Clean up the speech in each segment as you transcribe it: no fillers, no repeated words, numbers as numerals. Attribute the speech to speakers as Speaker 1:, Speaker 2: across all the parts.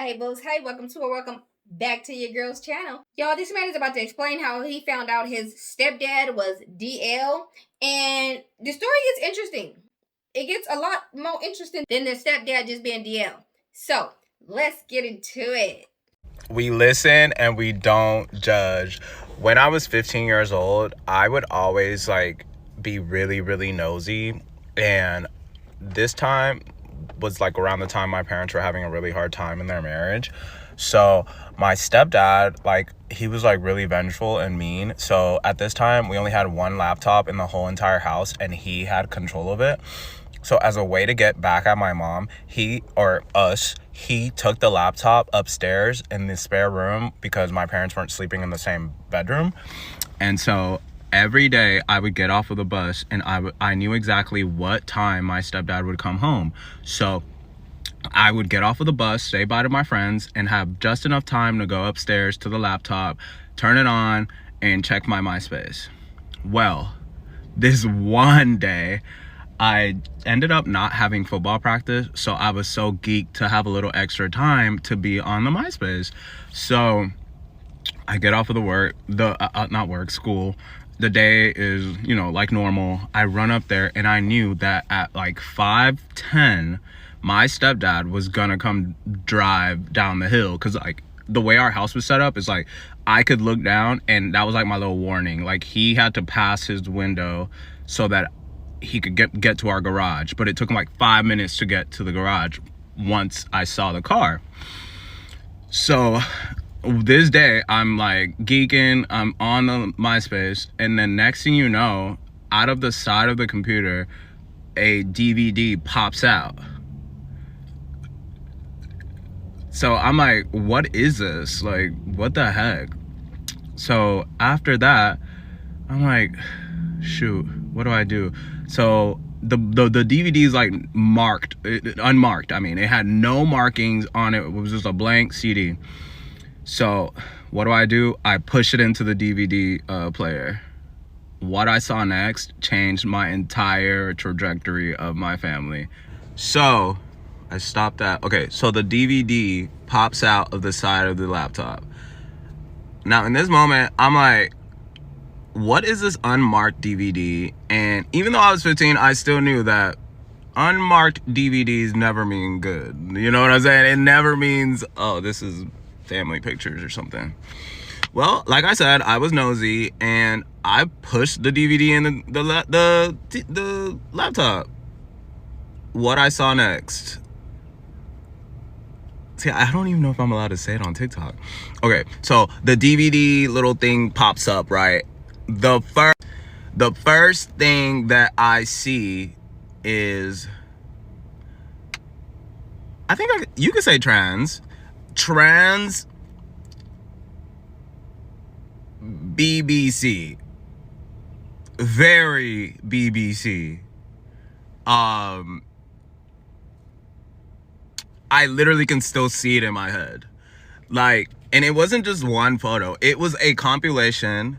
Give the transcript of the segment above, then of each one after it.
Speaker 1: Hey, Bulls. Hey, welcome back to your girl's channel. Y'all, this man is about to explain how he found out his stepdad was DL. And the story is interesting. It gets a lot more interesting than the stepdad just being DL. So, let's get into it.
Speaker 2: We listen and we don't judge. When I was 15 years old, I would always be really nosy, and this time was around the time my parents were having a really hard time in their marriage. So my stepdad, he was really vengeful and mean. So at this time we only had one laptop in the whole entire house, and he had control of it. So as a way to get back at my mom, he took the laptop upstairs in the spare room because my parents weren't sleeping in the same bedroom. And so every day I would get off of the bus, and I knew exactly what time my stepdad would come home. So I would get off of the bus, say bye to my friends, and have just enough time to go upstairs to the laptop, turn it on, and check my MySpace. Well, this one day, I ended up not having football practice, so I was so geeked to have a little extra time to be on the MySpace. So I get off of school. The day is, like normal. I run up there, and I knew that at 5:10, my stepdad was gonna come drive down the hill, because the way our house was set up is I could look down, and that was my little warning. He had to pass his window so that he could get to our garage, but it took him 5 minutes to get to the garage once I saw the car. So this day I'm geeking, I'm on the MySpace, and then next thing you know, out of the side of the computer, a DVD pops out. So I'm like, what is this? What the heck? So after that, I'm like, shoot, what do I do? So the DVD is unmarked. I mean, it had no markings on it. It was just a blank CD. So what do? I push it into the DVD player. What I saw next changed my entire trajectory of my family. So I stopped that. Okay, so the DVD pops out of the side of the laptop. Now in this moment, I'm like, what is this unmarked DVD? And even though I was 15, I still knew that unmarked DVDs never mean good. You know what I'm saying? It never means, oh, this is family pictures or something. Well, like I said, I was nosy, and I pushed the DVD in the laptop. What I saw next. See, I don't even know if I'm allowed to say it on TikTok. Okay, so the DVD little thing pops up, right? The first thing that I see is, I think you could say trans BBC, very BBC. I literally can still see it in my head, and it wasn't just one photo; it was a compilation.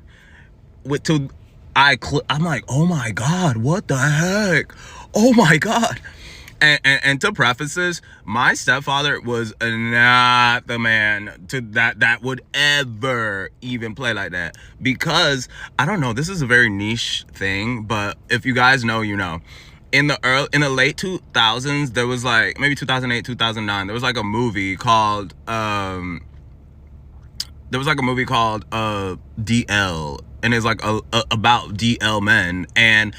Speaker 2: I'm like, oh my god, what the heck? Oh my god. And to preface this, my stepfather was not the man that would ever even play like that, because I don't know, this is a very niche thing, but if you guys know, you know, in the late 2000s, there was maybe 2008, 2009, there was a movie called DL, and it's about DL men. And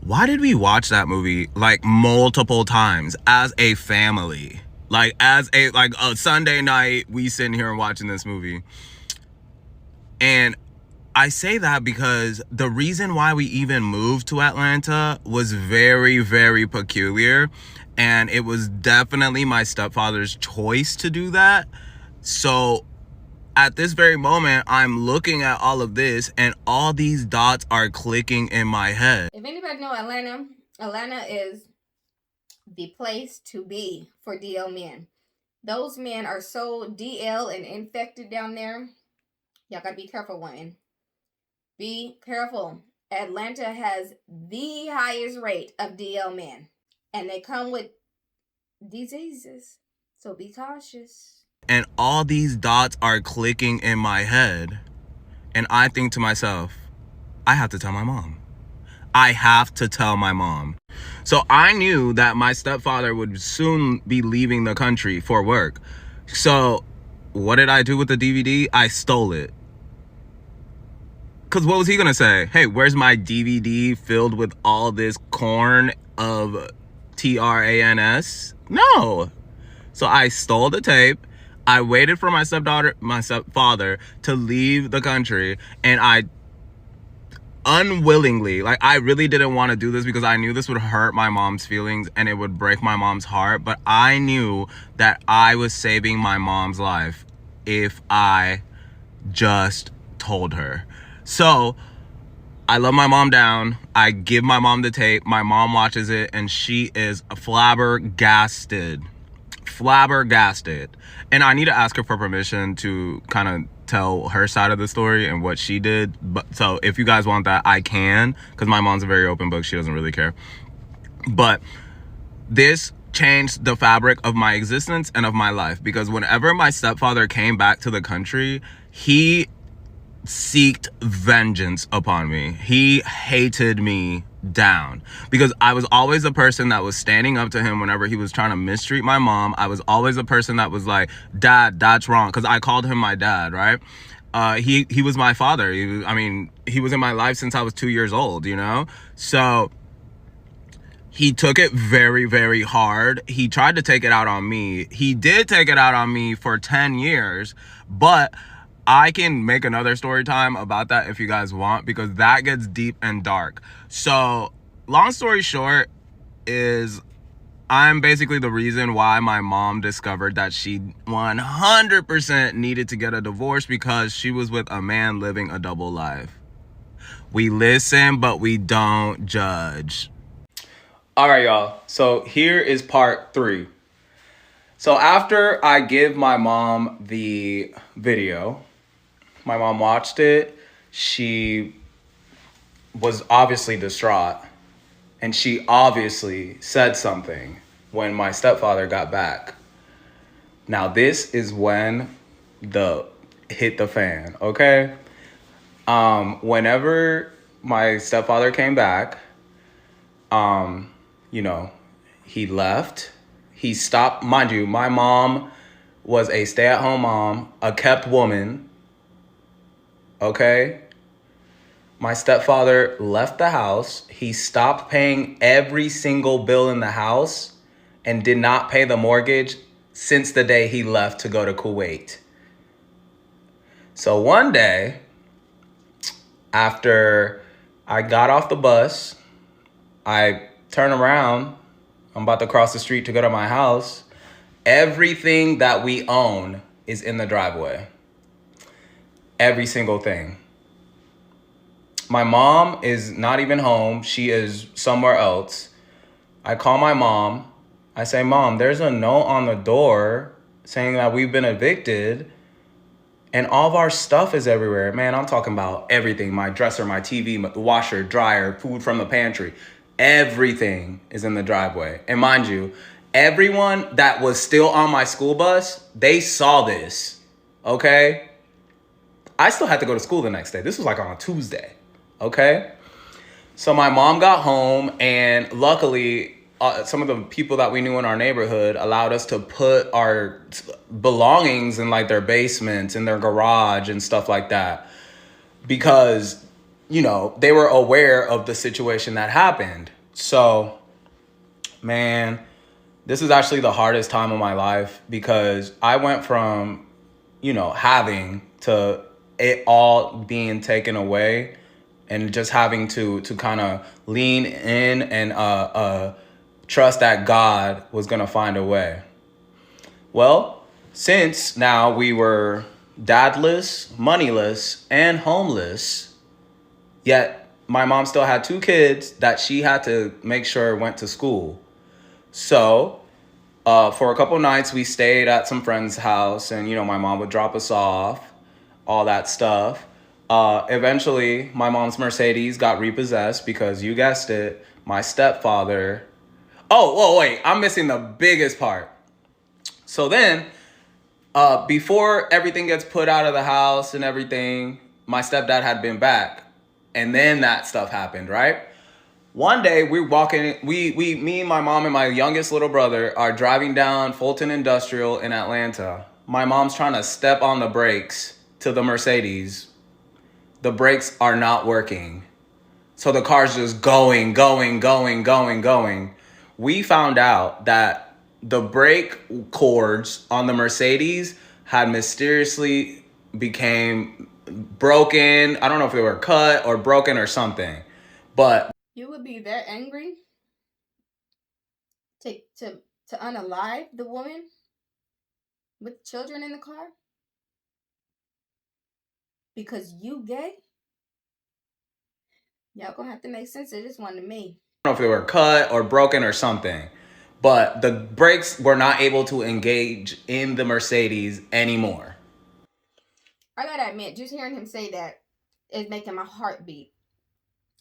Speaker 2: why did we watch that movie multiple times as a family? As a Sunday night, we sitting here and watching this movie. And I say that because the reason why we even moved to Atlanta was very, very peculiar, and it was definitely my stepfather's choice to do that. So at this very moment, I'm looking at all of this, and all these dots are clicking in my head.
Speaker 1: If anybody know Atlanta is the place to be for DL men. Those men are so DL and infected down there. Y'all gotta be careful, women. Be careful. Atlanta has the highest rate of DL men, and they come with diseases. So be cautious.
Speaker 2: And all these dots are clicking in my head. And I think to myself, I have to tell my mom. I have to tell my mom. So I knew that my stepfather would soon be leaving the country for work. So what did I do with the DVD? I stole it. Because what was he going to say? Hey, where's my DVD filled with all this corn of TRANS? No. So I stole the tape. I waited for my stepfather to leave the country, and I unwillingly, like, I really didn't want to do this because I knew this would hurt my mom's feelings and it would break my mom's heart, but I knew that I was saving my mom's life if I just told her. So I love my mom down. I give my mom the tape. My mom watches it and she is flabbergasted. And I need to ask her for permission to kind of tell her side of the story and what she did. But so if you guys want that, I can, because my mom's a very open book. She doesn't really care. But this changed the fabric of my existence and of my life, because whenever my stepfather came back to the country, he seeked vengeance upon me. He hated me down because I was always the person that was standing up to him whenever he was trying to mistreat my mom. I was always the person that was like, Dad, that's wrong, because I called him my dad, right? He was my father. He was in my life since I was 2 years old, you know? So he took it very, very hard. He tried to take it out on me. He did take it out on me for 10 years, but I can make another story time about that if you guys want, because that gets deep and dark. So long story short is I'm basically the reason why my mom discovered that she 100% needed to get a divorce, because she was with a man living a double life. We listen, but we don't judge. All right, y'all. So here is part 3. So after I give my mom the video, my mom watched it. She was obviously distraught. And she obviously said something when my stepfather got back. Now, this is when the hit the fan, okay? Whenever my stepfather came back, he left. He stopped. Mind you, my mom was a stay-at-home mom, a kept woman. Okay? My stepfather left the house. He stopped paying every single bill in the house and did not pay the mortgage since the day he left to go to Kuwait. So one day, after I got off the bus, I turn around. I'm about to cross the street to go to my house. Everything that we own is in the driveway. Every single thing. My mom is not even home. She is somewhere else. I call my mom. I say, Mom, there's a note on the door saying that we've been evicted and all of our stuff is everywhere. Man, I'm talking about everything. My dresser, my TV, my washer, dryer, food from the pantry. Everything is in the driveway. And mind you, everyone that was still on my school bus, they saw this, okay? I still had to go to school the next day. This was like on a Tuesday, okay? So my mom got home, and luckily, some of the people that we knew in our neighborhood allowed us to put our belongings in like their basements, in their garage and stuff like that. Because, they were aware of the situation that happened. So, man, this is actually the hardest time of my life, because I went from, having to it all being taken away and just having to kind of lean in and trust that God was going to find a way. Well, since now we were dadless, moneyless, and homeless, yet my mom still had 2 kids that she had to make sure went to school. So for a couple nights, we stayed at some friend's house, and, my mom would drop us off, all that stuff. Eventually, my mom's Mercedes got repossessed because, you guessed it, my stepfather... Oh, wait, I'm missing the biggest part. So then, before everything gets put out of the house and everything, my stepdad had been back. And then that stuff happened, right? One day we're walking, me, my mom, and my youngest little brother are driving down Fulton Industrial in Atlanta. My mom's trying to step on the brakes to the Mercedes. The brakes are not working. So the car's just going. We found out that the brake cords on the Mercedes had mysteriously became broken. I don't know if they were cut or broken or something. But
Speaker 1: you would be that angry to unalive the woman with children in the car because you gay? Y'all gonna have to make sense of this one to me.
Speaker 2: I don't know if they were cut or broken or something, but the brakes were not able to engage in the Mercedes anymore.
Speaker 1: I gotta admit, just hearing him say that is making my heart beat.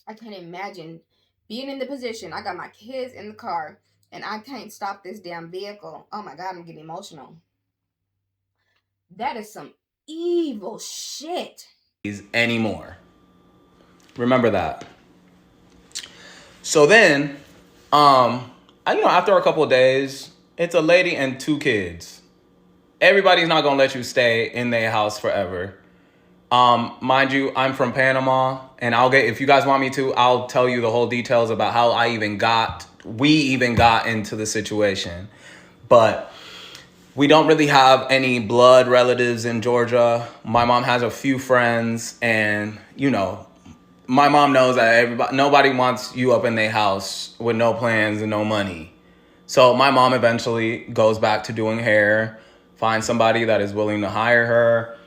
Speaker 1: I can't imagine being in the position. I got my kids in the car and I can't stop this damn vehicle. Oh my God, I'm getting emotional. That is some evil shit.
Speaker 2: Anymore. Remember that. So then, after a couple of days, it's a lady and 2 kids. Everybody's not gonna let you stay in their house forever. Mind you, I'm from Panama, and if you guys want me to, I'll tell you the whole details about how we even got into the situation. But we don't really have any blood relatives in Georgia. My mom has a few friends, and my mom knows that nobody wants you up in their house with no plans and no money. So my mom eventually goes back to doing hair, finds somebody that is willing to hire her.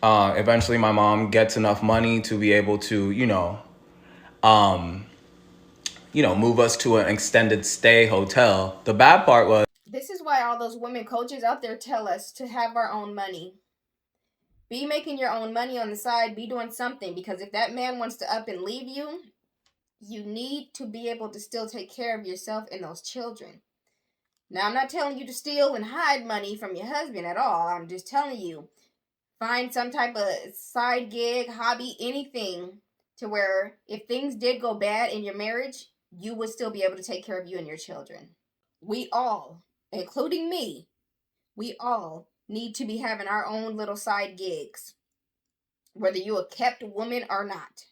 Speaker 2: Eventually my mom gets enough money to be able to, move us to an extended stay hotel. The bad part was,
Speaker 1: this is why all those women coaches out there tell us to have our own money. Be making your own money on the side. Be doing something. Because if that man wants to up and leave you, you need to be able to still take care of yourself and those children. Now, I'm not telling you to steal and hide money from your husband at all. I'm just telling you, find some type of side gig, hobby, anything to where if things did go bad in your marriage, you would still be able to take care of you and your children. We all, including me, we all need to be having our own little side gigs, whether you're a kept woman or not.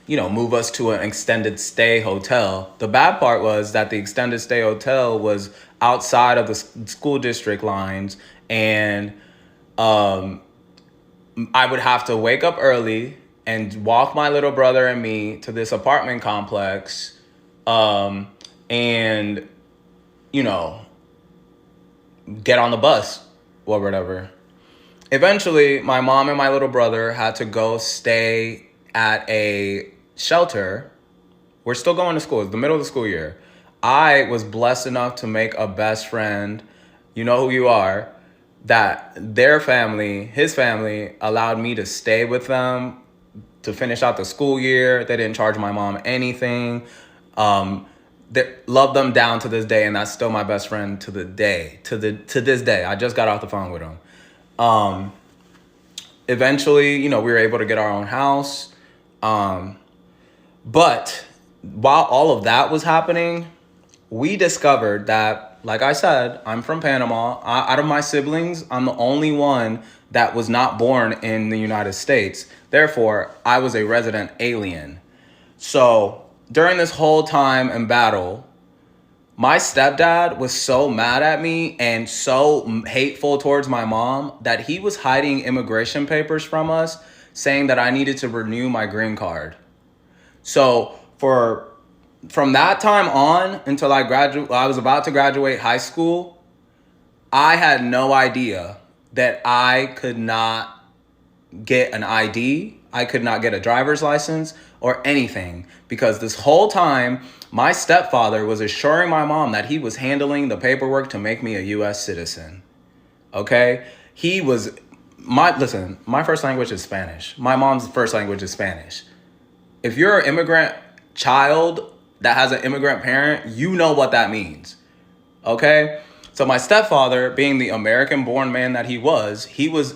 Speaker 2: Move us to an extended stay hotel. The bad part was that the extended stay hotel was outside of the school district lines, and I would have to wake up early and walk my little brother and me to this apartment complex, and get on the bus or whatever. Eventually, my mom and my little brother had to go stay at a shelter. We're still going to school. It's the middle of the school year. I was blessed enough to make a best friend, you know who you are, that his family allowed me to stay with them to finish out the school year. They didn't charge my mom anything. They love them down to this day, and that's still my best friend to this day. I just got off the phone with him. Eventually, we were able to get our own house. But while all of that was happening, we discovered that, like I said, I'm from Panama. Out of my siblings, I'm the only one that was not born in the United States. Therefore, I was a resident alien. So during this whole time and battle, my stepdad was so mad at me and so hateful towards my mom that he was hiding immigration papers from us, saying that I needed to renew my green card. So from that time on until I was about to graduate high school, I had no idea that I could not get an ID. I could not get a driver's license or anything, because this whole time my stepfather was assuring my mom that he was handling the paperwork to make me a U.S. citizen. Okay? My first language is Spanish. My mom's first language is Spanish. If you're an immigrant child that has an immigrant parent, you know what that means. Okay? So my stepfather, being the American-born man that he was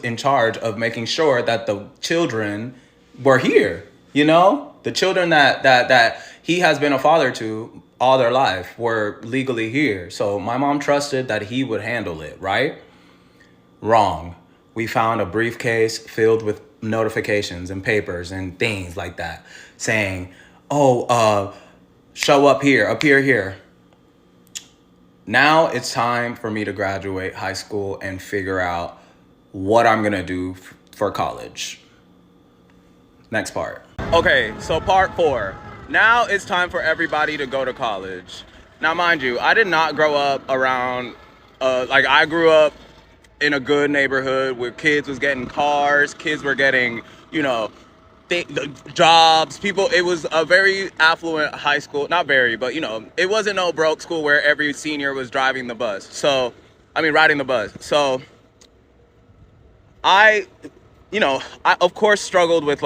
Speaker 2: in charge of making sure that the children were here. You know, the children that he has been a father to all their life were legally here. So my mom trusted that he would handle it, right? Wrong. We found a briefcase filled with notifications and papers and things like that saying, oh, show up here, appear here. Now it's time for me to graduate high school and figure out what I'm going to do for college. Next part. Okay, so part 4. Now it's time for everybody to go to college. Now, mind you, I did not grow up around, I grew up in a good neighborhood where kids was getting cars, kids were getting, the jobs, people. It was a very affluent high school. Not very, but, it wasn't no broke school where every senior was riding the bus. So I of course struggled with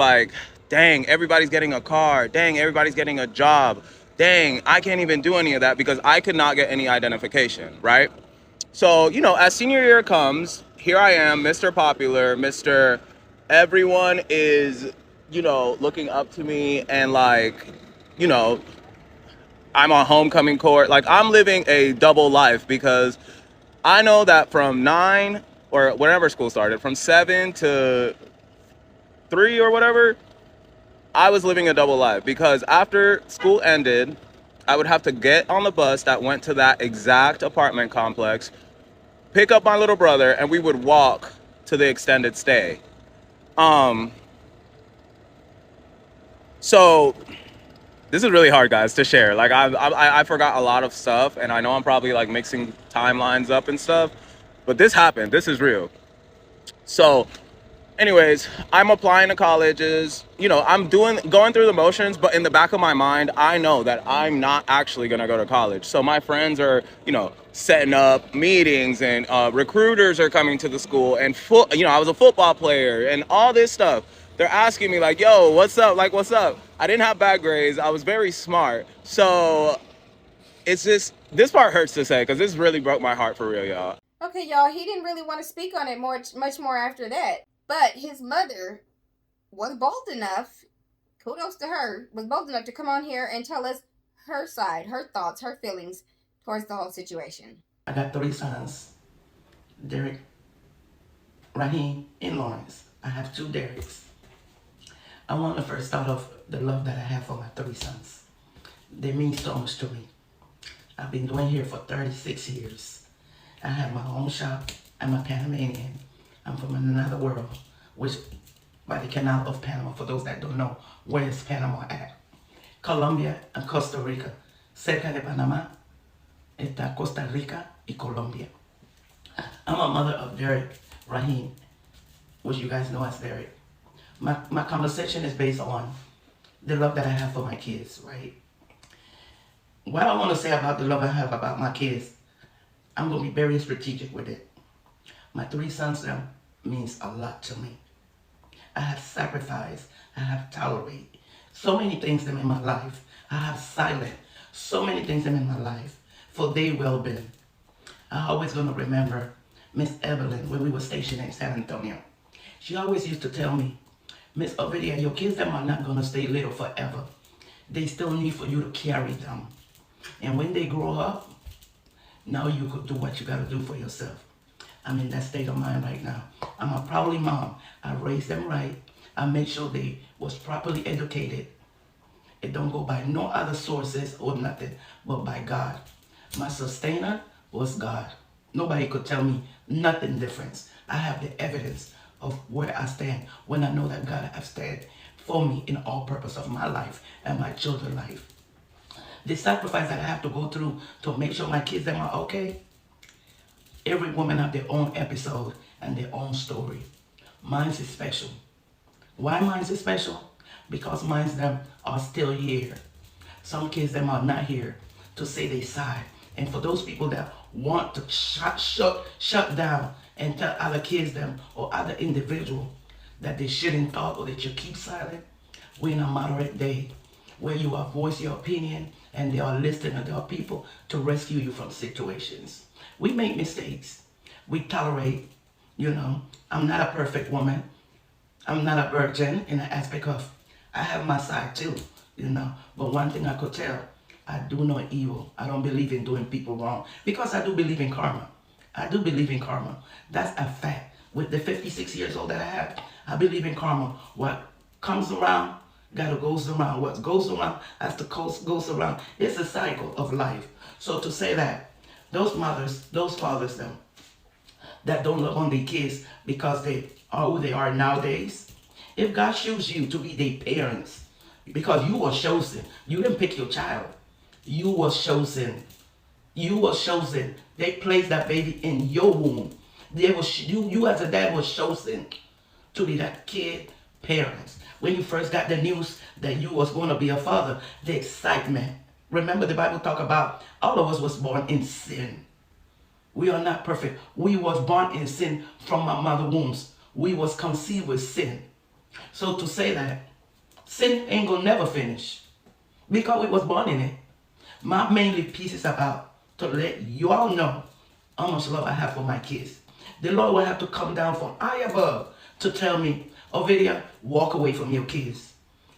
Speaker 2: dang, everybody's getting a car. Dang, everybody's getting a job. Dang, I can't even do any of that because I could not get any identification, right? So, as senior year comes, here I am, Mr. Popular, Mr. Everyone is, looking up to me and I'm on homecoming court. I'm living a double life because I know that from 9 or whenever school started, from 7 to 3 or whatever, I was living a double life because after school ended, I would have to get on the bus that went to that exact apartment complex, pick up my little brother, and we would walk to the extended stay. So this is really hard, guys, to share. I forgot a lot of stuff, and I know I'm probably mixing timelines up and stuff, but this happened. This is real. So anyways, I'm applying to colleges, I'm going through the motions, but in the back of my mind, I know that I'm not actually going to go to college. So my friends are, setting up meetings and recruiters are coming to the school and, I was a football player and all this stuff. They're asking me yo, what's up? What's up? I didn't have bad grades. I was very smart. So it's just, this part hurts to say because this really broke my heart for real, y'all.
Speaker 1: Okay, y'all, he didn't really want to speak on it much more after that. But his mother was bold enough, kudos to her, was bold enough to come on here and tell us her side, her thoughts, her feelings towards the whole situation.
Speaker 3: I got 3 sons, Derek, Raheem, and Lawrence. I have 2 Dereks. I want to first start off the love that I have for my 3 sons. They mean so much to me. I've been doing here for 36 years. I have my own shop. I'm a Panamanian. I'm from another world, which by the Canal of Panama. For those that don't know, where is Panama at? Colombia and Costa Rica. Cerca de Panamá está Costa Rica y Colombia. I'm a mother of Derek, Raheem, which you guys know as Derek. My conversation is based on the love that I have for my kids, right? What I want to say about the love I have about my kids, I'm going to be very strategic with it. My 3 sons now means a lot to me. I have sacrificed, I have tolerated so many things them in my life. I have silent so many things them in my life for their well-being. I always gonna remember Miss Evelyn when we were stationed in San Antonio. She always used to tell me, Miss Ovidia, your kids them are not gonna stay little forever. They still need for you to carry them. And when they grow up, now you could do what you gotta do for yourself. I'm in that state of mind right now. I'm a proudly mom. I raised them right. I made sure they was properly educated. It don't go by no other sources or nothing, but by God. My sustainer was God. Nobody could tell me nothing different. I have the evidence of where I stand when I know that God has stand for me in all purpose of my life and my children's life. The sacrifice that I have to go through to make sure my kids them are okay. Every woman have their own episode and their own story. Mine's is special. Why mine's is special? Because mine's them are still here. Some kids them are not here to say they side. And for those people that want to shut down and tell other kids them or other individual that they shouldn't talk or that you keep silent, we're in a moderate day where you voice your opinion and there are listeners, there are people to rescue you from situations. We make mistakes. We tolerate, you know. I'm not a perfect woman. I'm not a virgin in the aspect of I have my side too, you know. But one thing I could tell, I do no evil. I don't believe in doing people wrong because I do believe in karma. I do believe in karma. That's a fact. With the 56 years old that I have, I believe in karma. What comes around, gotta goes around. What goes around has to goes around. It's a cycle of life. So to say that those mothers, those fathers, them that don't love on their kids because they are who they are nowadays, if God chose you to be their parents, because you were chosen, you didn't pick your child. You were chosen. You were chosen. They placed that baby in your womb. They was you as a dad was chosen to be that kid parents. When you first got the news that you was going to be a father, the excitement. Remember the Bible talk about all of us was born in sin. We are not perfect. We was born in sin from our mother wombs. We was conceived with sin. So to say that sin ain't gonna never finish because we was born in it. My mainly piece is about to let you all know how much love I have for my kids. The Lord will have to come down from high above to tell me, Ovidia, walk away from your kids.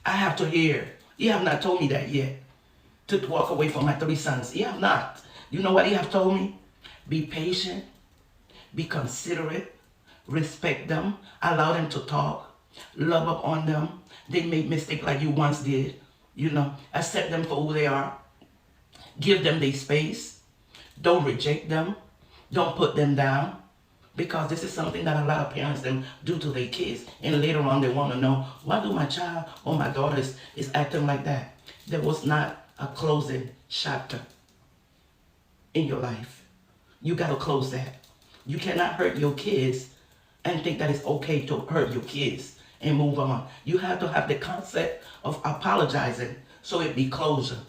Speaker 3: I have to hear. He have not told me that yet. To walk away from my 3 sons. He have not. You know what he have told me? Be patient. Be considerate. Respect them. Allow them to talk. Love up on them. They make mistakes like you once did. You know, accept them for who they are. Give them their space. Don't reject them. Don't put them down. Because this is something that a lot of parents them do to their kids. And later on they want to know, why do my child or my daughter is acting like that? There was not a closing chapter in your life. You got to close that. You cannot hurt your kids and think that it's okay to hurt your kids and move on. You have to have the concept of apologizing so it be closure.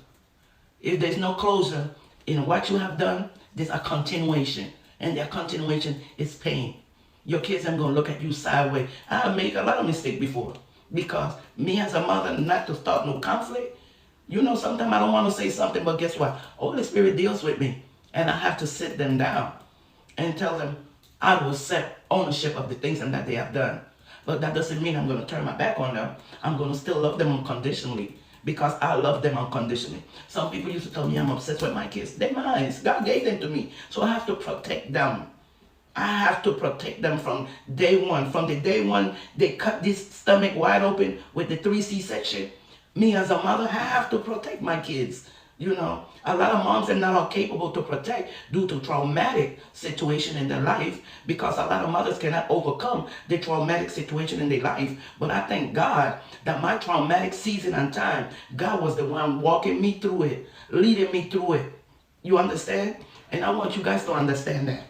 Speaker 3: If there's no closure in what you have done, there's a continuation. And that continuation is pain. Your kids are going to look at you sideways. I made a lot of mistakes before. Because me as a mother, not to start no conflict. You know, sometimes I don't want to say something, but guess what? Holy Spirit deals with me. And I have to sit them down and tell them I will accept ownership of the things that they have done. But that doesn't mean I'm going to turn my back on them. I'm going to still love them unconditionally. Because I love them unconditionally. Some people used to tell me I'm obsessed with my kids. They're mine. God gave them to me. So I have to protect them. I have to protect them from day one. From the day one they cut this stomach wide open with the 3C section. Me as a mother, I have to protect my kids. You know, a lot of moms are not capable to protect due to traumatic situation in their life because a lot of mothers cannot overcome the traumatic situation in their life. But I thank God that my traumatic season and time, God was the one walking me through it, leading me through it. You understand? And I want you guys to understand that.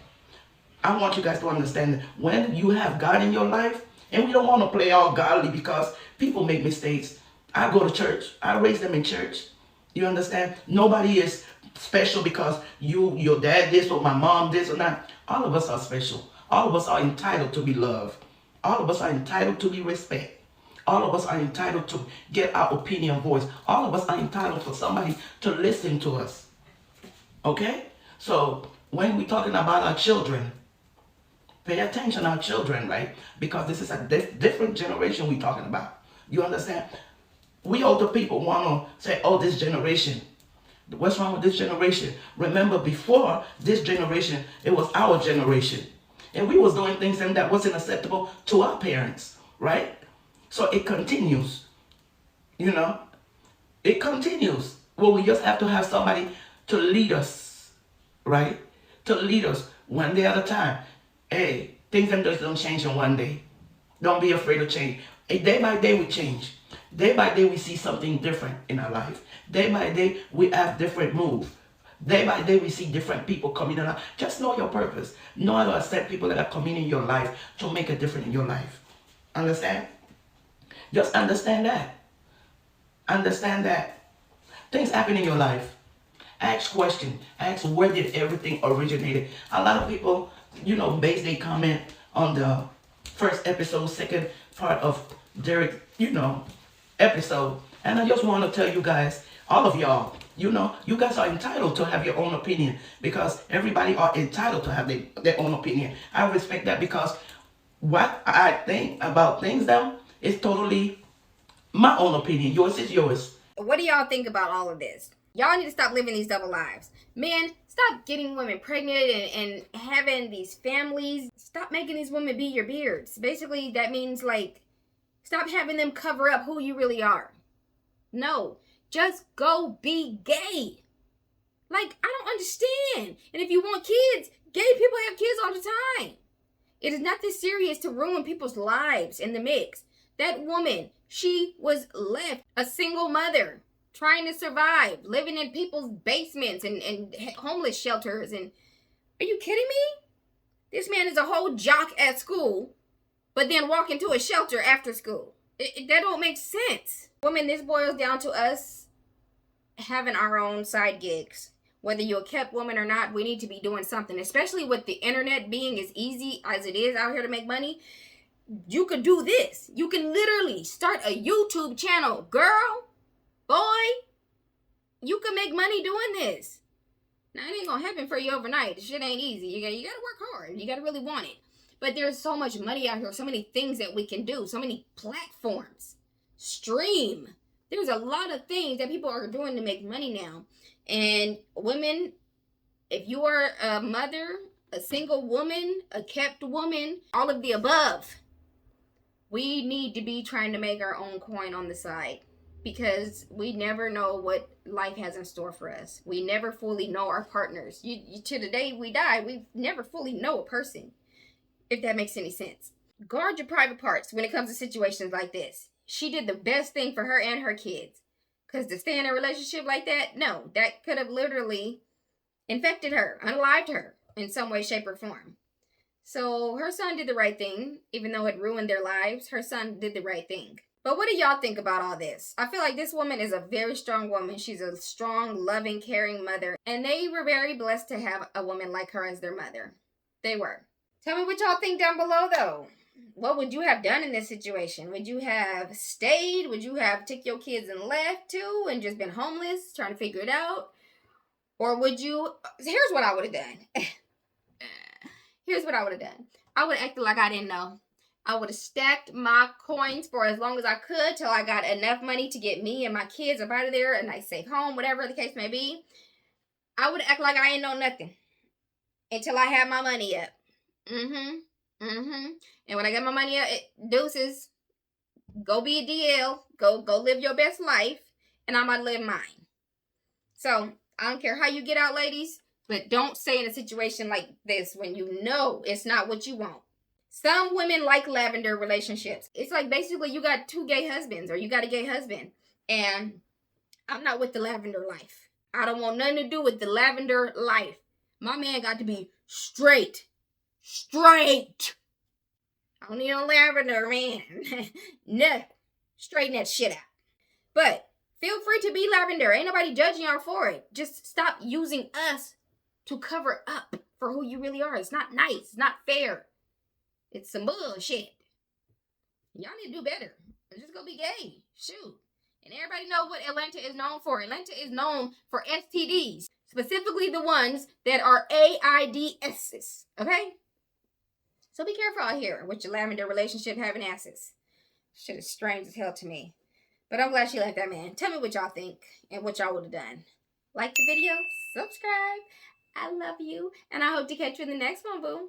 Speaker 3: I want you guys to understand that when you have God in your life, and we don't want to play all godly because people make mistakes. I go to church. I raise them in church. You understand? Nobody is special because your dad this or my mom this or that. All of us are special. All of us are entitled to be loved. All of us are entitled to be respected. All of us are entitled to get our opinion voiced. All of us are entitled for somebody to listen to us. Okay? So when we're talking about our children, pay attention to our children, right? Because this is a different generation we're talking about. You understand? We older people want to say, oh, this generation. What's wrong with this generation? Remember, before this generation, it was our generation. And we was doing things that wasn't acceptable to our parents, right? So it continues, you know. It continues. Well, we just have to have somebody to lead us, right? To lead us one day at a time. Hey, things just don't change in one day. Don't be afraid of change. Hey, day by day we change. Day by day we see something different in our life. Day by day we have different moves. Day by day we see different people coming in. Just know your purpose. Know how to accept people that are coming in your life to make a difference in your life. Understand? Just understand that. Understand that. Things happen in your life. Ask questions. Ask where did everything originated. A lot of people, you know, base their comment on the first episode, second part of Derek, you know, episode. And I just want to tell you guys, all of y'all You know, you guys are entitled to have your own opinion because everybody are entitled to have their own opinion. I respect that because what I think about things now is totally my own opinion. Yours is yours.
Speaker 1: What do y'all think about all of this? Y'all need to stop living these double lives. Men, stop getting women pregnant and having these families. Stop making these women be your beards. Basically, that means, like, stop having them cover up who you really are. No, just go be gay. Like, I don't understand. And if you want kids, gay people have kids all the time. It is not this serious to ruin people's lives in the mix. That woman, she was left a single mother, trying to survive, living in people's basements and homeless shelters. And are you kidding me? This man is a whole jock at school, but then walk into a shelter after school. That don't make sense. Women, this boils down to us having our own side gigs. Whether you're a kept woman or not, we need to be doing something, especially with the internet being as easy as it is out here to make money. You could do this. You can literally start a YouTube channel. Girl, boy, you can make money doing this. Now, it ain't gonna happen for you overnight. The shit ain't easy. You gotta work hard. You gotta really want it. But there's so much money out here, so many things that we can do, so many platforms. Stream. There's a lot of things that people are doing to make money now. And women, if you are a mother, a single woman, a kept woman, all of the above, we need to be trying to make our own coin on the side, because we never know what life has in store for us. We never fully know our partners. To the day we die, we never fully know a person, if that makes any sense. Guard your private parts when it comes to situations like this. She did the best thing for her and her kids. Because to stay in a relationship like that, no, that could have literally infected her, unalived her in some way, shape, or form. So her son did the right thing. Even though it ruined their lives, her son did the right thing. But what do y'all think about all this? I feel like this woman is a very strong woman. She's a strong, loving, caring mother. And they were very blessed to have a woman like her as their mother. They were. Tell me what y'all think down below, though. What would you have done in this situation? Would you have stayed? Would you have took your kids and left too and just been homeless, trying to figure it out? Or would you... Here's what I would have done. Here's what I would have done. I would have acted like I didn't know. I would have stacked my coins for as long as I could till I got enough money to get me and my kids up out of there, a nice safe home, whatever the case may be. I would act like I ain't know nothing until I had my money up. And when I get my money up, deuces, go be a DL, go live your best life, and I'm gonna live mine. So I don't care how you get out, ladies, but don't stay in a situation like this when you know it's not what you want. Some women like lavender relationships. It's like basically you got two gay husbands or you got a gay husband, and I'm not with the lavender life. I don't want nothing to do with the lavender life. My man got to be straight. I don't need no lavender, man. No. Straighten that shit out. But feel free to be lavender. Ain't nobody judging y'all for it. Just stop using us to cover up for who you really are. It's not nice. It's not fair. It's some bullshit. Y'all need to do better. Just go be gay. Shoot. And everybody know what Atlanta is known for. Atlanta is known for STDs. Specifically the ones that are AIDS. Okay? So be careful out here with your lavender relationship having asses. Shit is strange as hell to me. But I'm glad she left that man. Tell me what y'all think and what y'all would have done. Like the video, subscribe. I love you. And I hope to catch you in the next one, boo.